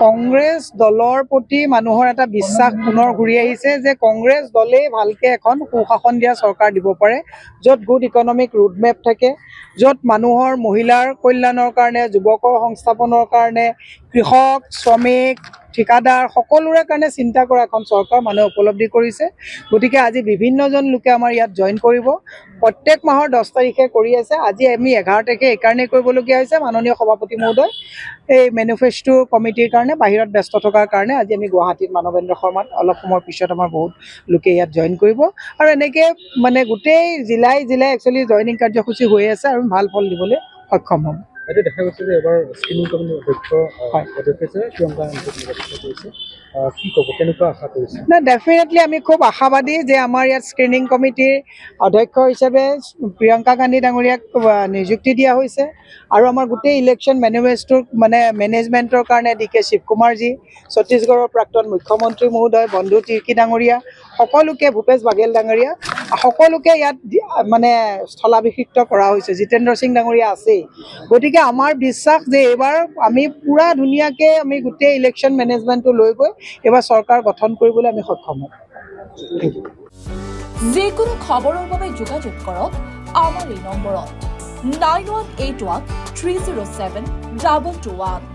কংগ্ৰেছ দলৰ প্ৰতি মানুহৰ এটা বিশ্বাস পুনৰ ঘূৰি আহিছে যে কংগ্ৰেছ দলেই ভালকৈ এখন সুশাসন দিয়া চৰকাৰ দিব পাৰে, য'ত গুড ইকনমিক ৰোডমেপ থাকে, য'ত মানুহৰ মহিলাৰ কল্যাণৰ কাৰণে, যুৱকৰ সংস্থাপনৰ কাৰণে, কৃষক, শ্ৰমিক, ঠিকাদাৰ সকলোৰে কাৰণে চিন্তা কৰা এখন চৰকাৰ মানুহে উপলব্ধি কৰিছে। গতিকে আজি বিভিন্নজন লোকে আমাৰ ইয়াত জইন কৰিব। প্ৰত্যেক মাহৰ 10 তাৰিখে কৰি আছে। আজি আমি 11 তাৰিখে এইকাৰণেই কৰিবলগীয়া হৈছে, মাননীয় সভাপতি মহোদয় এই মেনিফেষ্টো কমিটিৰ কাৰণে বাহিৰত ব্যস্ত থকাৰ কাৰণে আজি আমি গুৱাহাটীত মানৱেন্দ্ৰ শৰ্মাত অলপ সময়ৰ পিছত আমাৰ বহুত লোকে ইয়াত জইন কৰিব। আৰু এনেকৈ মানে গোটেই জিলাই একচুৱেলি জইনিং কাৰ্যসূচী হৈ আছে আৰু ভাল ফল দিবলৈ সক্ষম হ'ম। এতিয়া দেখা গৈছে যে এবাৰ স্ক্ৰিনিং কমিটিৰ অধ্যক্ষ প্ৰিয়ংকা নিৰ্বাচিত কৰিছে, কি ক'ব, কেনেকুৱা আশা কৰিছে? না, ডেফিনেটলি আমি খুব আশাবাদী যে আমাৰ ইয়াত স্ক্ৰিনিং কমিটিৰ অধ্যক্ষ হিচাপে প্ৰিয়ংকা গান্ধী ডাঙৰীয়াক নিযুক্তি দিয়া হৈছে। আৰু আমাৰ গোটেই ইলেকশ্যন মেনিফেষ্টোৰ মেনেজমেণ্টৰ কাৰণে DK শিৱকুমাৰজী, ছত্তীশগড়ৰ প্ৰাক্তন মুখ্যমন্ত্ৰী মহোদয় বন্ধু তিৰ্কী ডাঙৰীয়া, সকলোকে, ভূপেশ বাঘেল ডাঙৰীয়া, সকলোকে ইয়াত মানে স্থলাভিষিক্ত কৰা হৈছে। জিতেন্দ্ৰ সিং ডাঙৰীয়া আছেই। গতিকে আমাৰ বিশ্বাস যে এইবাৰ আমি পূৰা ধুনীয়াকৈ আমি গোটেই ইলেকশ্যন মেনেজমেণ্টটো লৈ গৈ এইবাৰ চৰকাৰ গঠন কৰিবলৈ আমি সক্ষম হ'ম। যিকোনো খবৰৰ বাবে যোগাযোগ কৰক আমাৰ এই নম্বৰত 9181 307 221।